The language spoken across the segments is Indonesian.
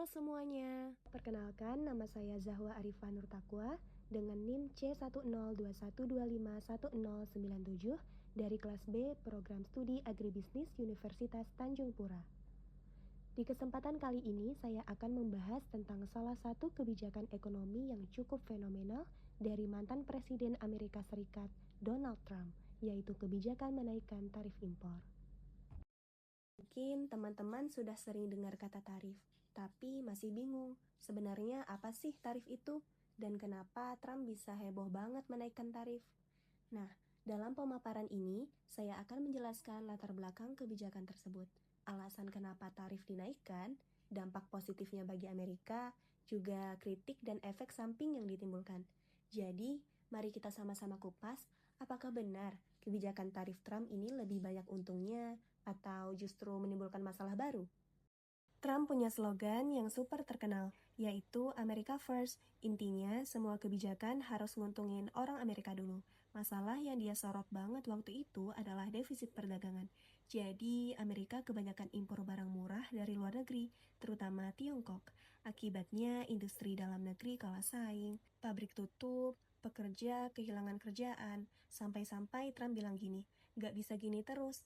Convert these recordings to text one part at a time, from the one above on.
Halo semuanya, perkenalkan nama saya Zahwa Arifah Nur Taqwa dengan NIM C1021251097 dari kelas B Program Studi Agribisnis Universitas Tanjung Pura. Di kesempatan kali ini saya akan membahas tentang salah satu kebijakan ekonomi yang cukup fenomenal dari mantan Presiden Amerika Serikat Donald Trump, yaitu kebijakan menaikkan tarif impor. Mungkin teman-teman sudah sering dengar kata tarif, tapi masih bingung sebenarnya apa sih tarif itu dan kenapa Trump bisa heboh banget menaikkan tarif. Nah, dalam pemaparan ini saya akan menjelaskan latar belakang kebijakan tersebut, alasan kenapa tarif dinaikkan, dampak positifnya bagi Amerika, juga kritik dan efek samping yang ditimbulkan. Jadi, mari kita sama-sama kupas apakah benar kebijakan tarif Trump ini lebih banyak untungnya atau justru menimbulkan masalah baru? Trump punya slogan yang super terkenal, yaitu America First. Intinya, semua kebijakan harus nguntungin orang Amerika dulu. Masalah yang dia sorot banget waktu itu adalah defisit perdagangan. Jadi, Amerika kebanyakan impor barang murah dari luar negeri, terutama Tiongkok. Akibatnya, industri dalam negeri kalah saing, pabrik tutup, pekerja kehilangan kerjaan, sampai-sampai Trump bilang gini, "Gak bisa gini terus."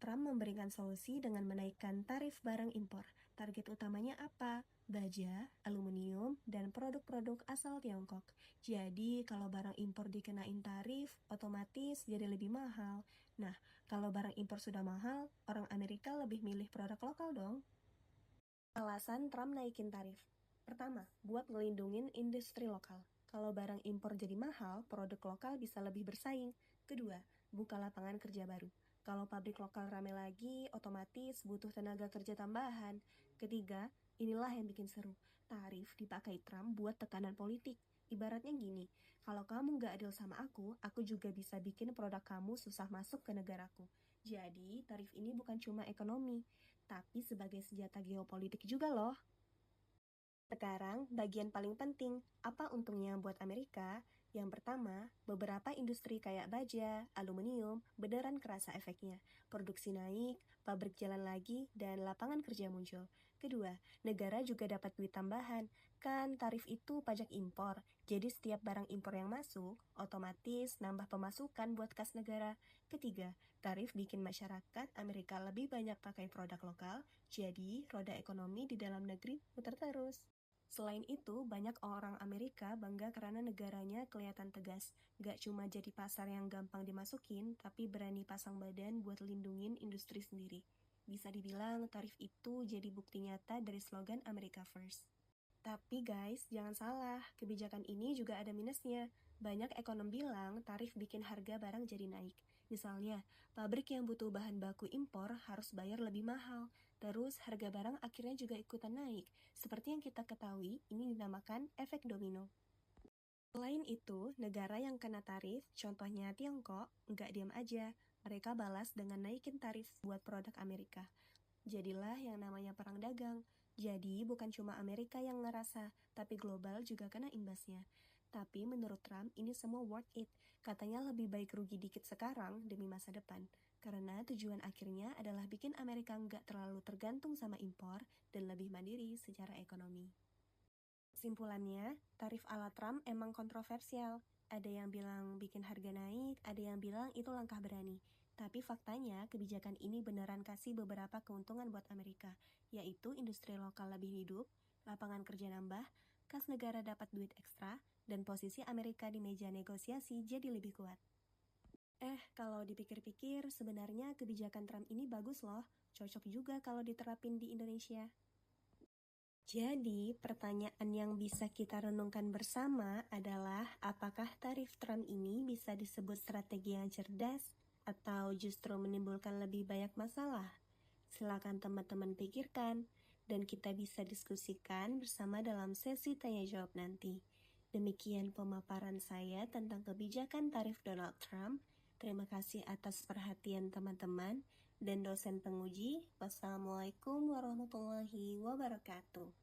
Trump memberikan solusi dengan menaikkan tarif barang impor. Target utamanya apa? Baja, aluminium, dan produk-produk asal Tiongkok. Jadi, kalau barang impor dikenain tarif, otomatis jadi lebih mahal. Nah, kalau barang impor sudah mahal, orang Amerika lebih milih produk lokal dong. Alasan Trump naikin tarif. Pertama, buat ngelindungin industri lokal. Kalau barang impor jadi mahal, produk lokal bisa lebih bersaing. Kedua, buka lapangan kerja baru. Kalau pabrik lokal rame lagi, otomatis butuh tenaga kerja tambahan. Ketiga, inilah yang bikin seru. Tarif dipakai Trump buat tekanan politik. Ibaratnya gini, kalau kamu gak adil sama aku juga bisa bikin produk kamu susah masuk ke negaraku. Jadi, tarif ini bukan cuma ekonomi, tapi sebagai senjata geopolitik juga loh. Sekarang, bagian paling penting, apa untungnya buat Amerika? Yang pertama, beberapa industri kayak baja, aluminium, beneran kerasa efeknya. Produksi naik, pabrik jalan lagi, dan lapangan kerja muncul. Kedua, negara juga dapat duit tambahan. Kan tarif itu pajak impor, jadi setiap barang impor yang masuk, otomatis nambah pemasukan buat kas negara. Ketiga, tarif bikin masyarakat Amerika lebih banyak pakai produk lokal, jadi roda ekonomi di dalam negeri muter terus. Selain itu, banyak orang Amerika bangga karena negaranya kelihatan tegas. Gak cuma jadi pasar yang gampang dimasukin, tapi berani pasang badan buat lindungin industri sendiri. Bisa dibilang tarif itu jadi bukti nyata dari slogan America First. Tapi guys, jangan salah, kebijakan ini juga ada minusnya. Banyak ekonom bilang tarif bikin harga barang jadi naik. Misalnya, pabrik yang butuh bahan baku impor harus bayar lebih mahal. Terus harga barang akhirnya juga ikutan naik. Seperti yang kita ketahui, ini dinamakan efek domino. Selain itu, negara yang kena tarif, contohnya Tiongkok, nggak diam aja. Mereka balas dengan naikin tarif buat produk Amerika. Jadilah yang namanya perang dagang. Jadi bukan cuma Amerika yang ngerasa, tapi global juga kena imbasnya. Tapi menurut Trump ini semua worth it. Katanya lebih baik rugi dikit sekarang demi masa depan. Karena tujuan akhirnya adalah bikin Amerika nggak terlalu tergantung sama impor dan lebih mandiri secara ekonomi. Kesimpulannya, tarif ala Trump emang kontroversial. Ada yang bilang bikin harga naik, ada yang bilang itu langkah berani. Tapi faktanya, kebijakan ini beneran kasih beberapa keuntungan buat Amerika, yaitu industri lokal lebih hidup, lapangan kerja nambah, kas negara dapat duit ekstra, dan posisi Amerika di meja negosiasi jadi lebih kuat. Kalau dipikir-pikir, sebenarnya kebijakan Trump ini bagus loh, cocok juga kalau diterapin di Indonesia. Jadi, pertanyaan yang bisa kita renungkan bersama adalah apakah tarif Trump ini bisa disebut strategi yang cerdas atau justru menimbulkan lebih banyak masalah? Silakan teman-teman pikirkan dan kita bisa diskusikan bersama dalam sesi tanya jawab nanti. Demikian pemaparan saya tentang kebijakan tarif Donald Trump. Terima kasih atas perhatian teman-teman dan dosen penguji. Wassalamualaikum warahmatullahi wabarakatuh.